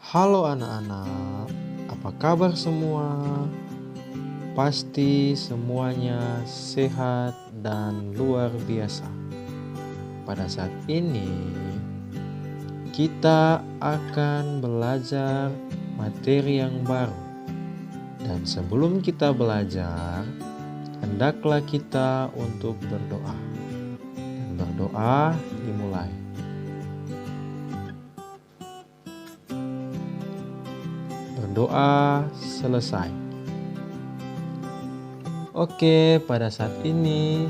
Halo anak-anak, apa kabar semua? Pasti semuanya sehat dan luar biasa. Pada saat ini, kita akan belajar materi yang baru. Dan sebelum kita belajar, hendaklah kita untuk berdoa. Dan berdoa dimulai. Berdoa selesai. Oke, pada saat ini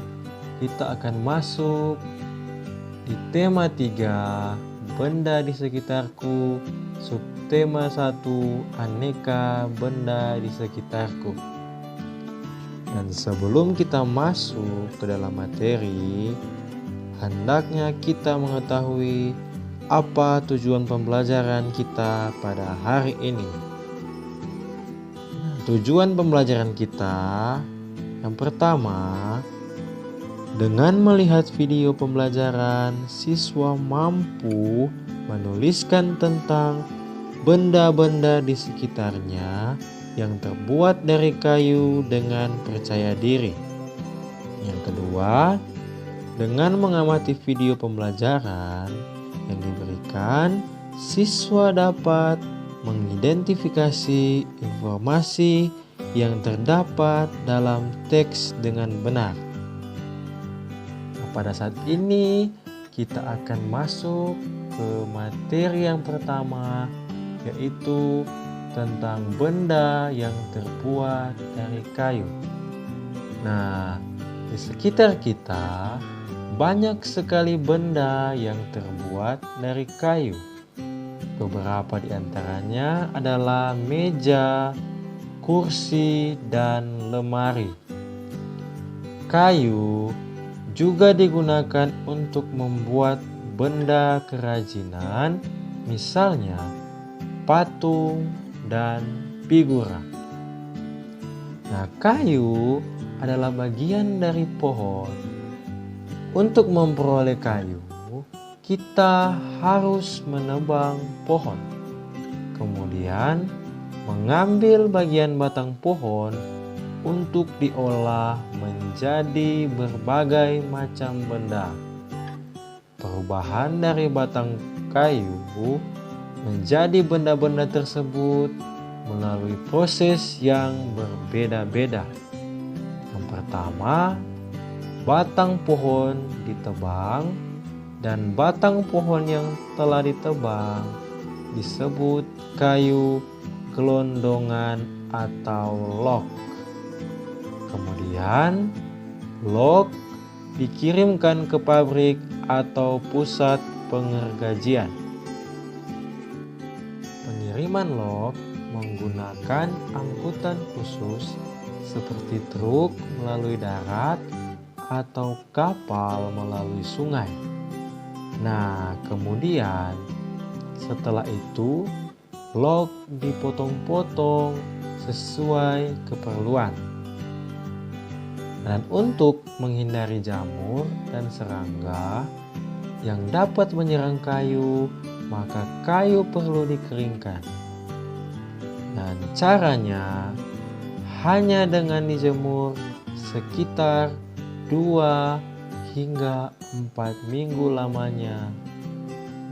kita akan masuk di tema 3, benda di sekitarku, subtema 1, aneka benda di sekitarku. Dan sebelum kita masuk ke dalam materi, hendaknya kita mengetahui apa tujuan pembelajaran kita pada hari ini. Tujuan pembelajaran kita yang pertama, dengan melihat video pembelajaran, siswa mampu menuliskan tentang benda-benda di sekitarnya yang terbuat dari kayu dengan percaya diri. Yang kedua, dengan mengamati video pembelajaran yang diberikan, siswa dapat mengidentifikasi informasi yang terdapat dalam teks dengan benar. Nah, pada saat ini kita akan masuk ke materi yang pertama, yaitu tentang benda yang terbuat dari kayu. Nah, di sekitar kita banyak sekali benda yang terbuat dari kayu. Beberapa di antaranya adalah meja, kursi, dan lemari. Kayu juga digunakan untuk membuat benda kerajinan, misalnya patung dan figura. Nah, kayu adalah bagian dari pohon. Untuk memperoleh kayu, kita harus menebang pohon, kemudian mengambil bagian batang pohon untuk diolah menjadi berbagai macam benda. Perubahan dari batang kayu menjadi benda-benda tersebut melalui proses yang berbeda-beda. Yang pertama, batang pohon ditebang, dan batang pohon yang telah ditebang disebut kayu gelondongan atau log. Kemudian log dikirimkan ke pabrik atau pusat pengergajian. Pengiriman log menggunakan angkutan khusus seperti truk melalui darat atau kapal melalui sungai. Nah, kemudian setelah itu log dipotong-potong sesuai keperluan. Dan untuk menghindari jamur dan serangga yang dapat menyerang kayu, maka kayu perlu dikeringkan. Dan caranya hanya dengan dijemur sekitar 2 hingga 4 minggu lamanya.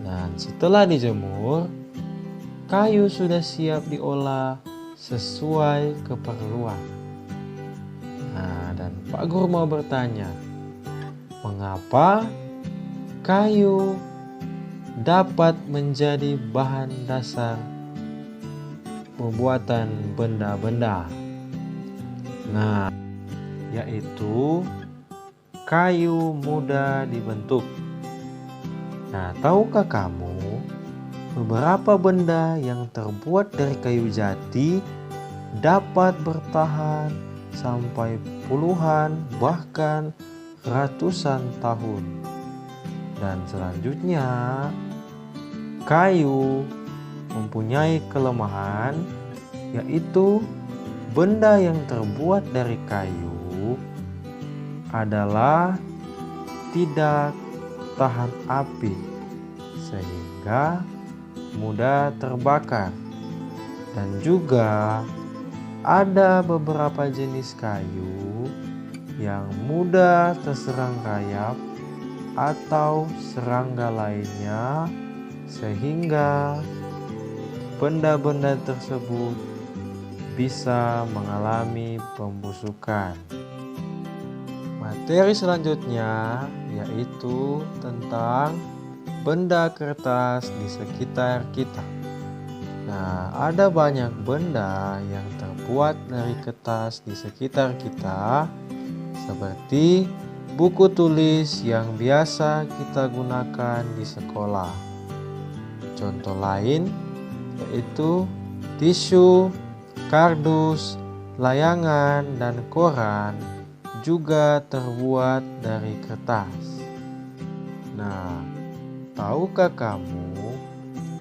Dan setelah dijemur, kayu sudah siap diolah sesuai keperluan. Nah, dan Pak Guru mau bertanya, mengapa kayu dapat menjadi bahan dasar pembuatan benda-benda? Nah, yaitu kayu mudah dibentuk. Nah, tahukah kamu beberapa benda yang terbuat dari kayu jati dapat bertahan sampai puluhan bahkan ratusan tahun. Dan selanjutnya, kayu mempunyai kelemahan, yaitu benda yang terbuat dari kayu adalah tidak tahan api, sehingga mudah terbakar. Dan juga ada beberapa jenis kayu yang mudah terserang rayap atau serangga lainnya, sehingga benda-benda tersebut bisa mengalami pembusukan. Materi selanjutnya yaitu tentang benda kertas di sekitar kita. Nah, ada banyak benda yang terbuat dari kertas di sekitar kita, seperti buku tulis yang biasa kita gunakan di sekolah. Contoh lain yaitu tisu, kardus, layangan, dan koran juga terbuat dari kertas. Nah, tahukah kamu,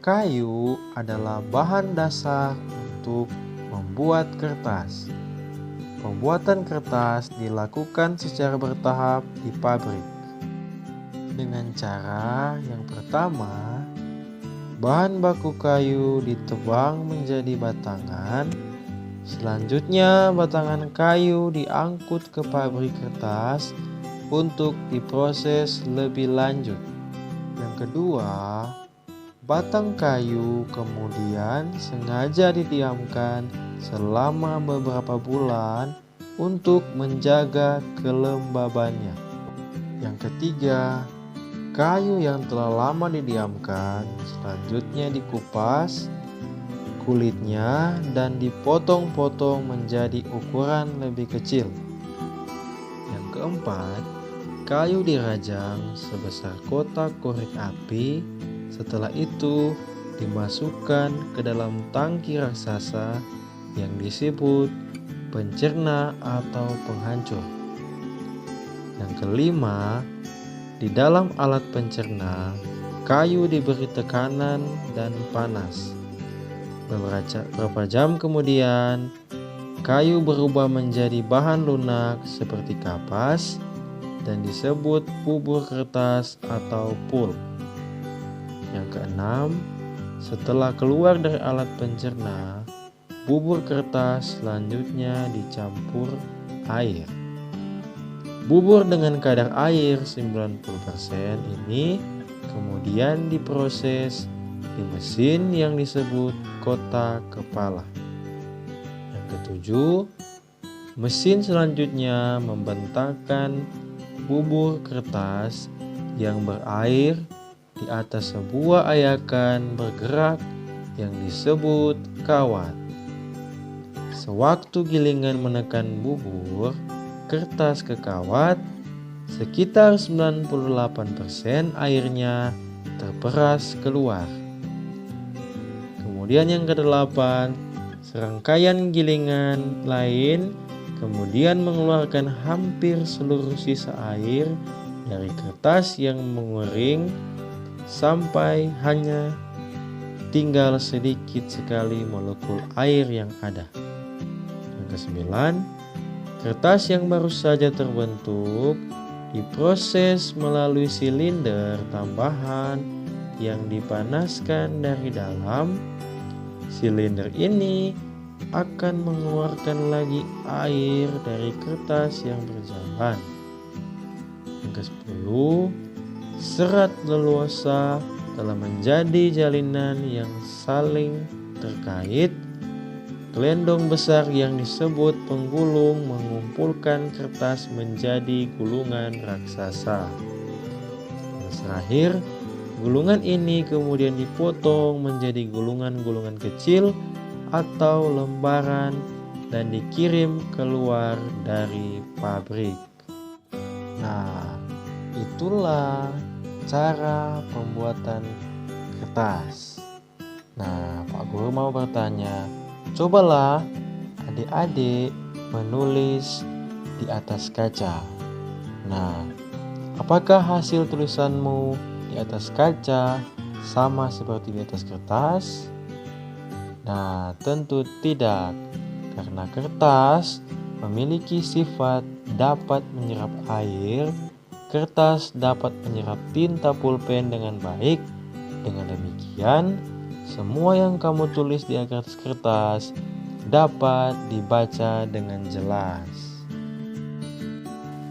kayu adalah bahan dasar untuk membuat kertas. Pembuatan kertas dilakukan secara bertahap di pabrik. Dengan cara yang pertama, bahan baku kayu ditebang menjadi batangan. Selanjutnya, batangan kayu diangkut ke pabrik kertas untuk diproses lebih lanjut. Yang kedua, batang kayu kemudian sengaja didiamkan selama beberapa bulan untuk menjaga kelembabannya. Yang ketiga, kayu yang telah lama didiamkan selanjutnya dikupas kulitnya dan dipotong-potong menjadi ukuran lebih kecil. Yang keempat, kayu dirajang sebesar kotak korek api. Setelah itu dimasukkan ke dalam tangki raksasa yang disebut pencerna atau penghancur. Yang kelima, di dalam alat pencerna, kayu diberi tekanan dan panas. Beberapa jam kemudian, kayu berubah menjadi bahan lunak seperti kapas dan disebut bubur kertas atau pulp. Yang keenam, setelah keluar dari alat pencerna, bubur kertas selanjutnya dicampur air. Bubur dengan kadar air 90% ini kemudian diproses di mesin yang disebut kotak kepala. Yang ketujuh, mesin selanjutnya membentangkan bubur kertas yang berair di atas sebuah ayakan bergerak yang disebut kawat. Sewaktu gilingan menekan bubur kertas ke kawat, sekitar 98% airnya terperas keluar. Kemudian yang kedelapan, serangkaian gilingan lain kemudian mengeluarkan hampir seluruh sisa air dari kertas yang mengering sampai hanya tinggal sedikit sekali molekul air yang ada. Yang kesembilan, kertas yang baru saja terbentuk diproses melalui silinder tambahan yang dipanaskan dari dalam. Silinder ini akan mengeluarkan lagi air dari kertas yang berjalan. Yang ke-10, serat leluasa telah menjadi jalinan yang saling terkait. Gelendong besar yang disebut penggulung mengumpulkan kertas menjadi gulungan raksasa. Yang terakhir, gulungan ini kemudian dipotong menjadi gulungan-gulungan kecil atau lembaran dan dikirim keluar dari pabrik. Nah, itulah cara pembuatan kertas. Nah, Pak Guru mau bertanya, cobalah adik-adik menulis di atas kaca. Nah, apakah hasil tulisanmu di atas kaca sama seperti di atas kertas? Nah, tentu tidak, karena kertas memiliki sifat dapat menyerap air. Kertas dapat menyerap tinta pulpen dengan baik. Dengan demikian, semua yang kamu tulis di atas kertas dapat dibaca dengan jelas.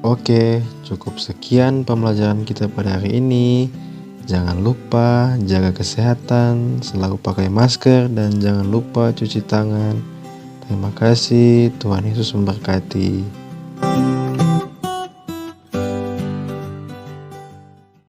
Oke, cukup sekian pembelajaran kita pada hari ini. Jangan lupa jaga kesehatan, selalu pakai masker, dan jangan lupa cuci tangan. Terima kasih, Tuhan Yesus memberkati.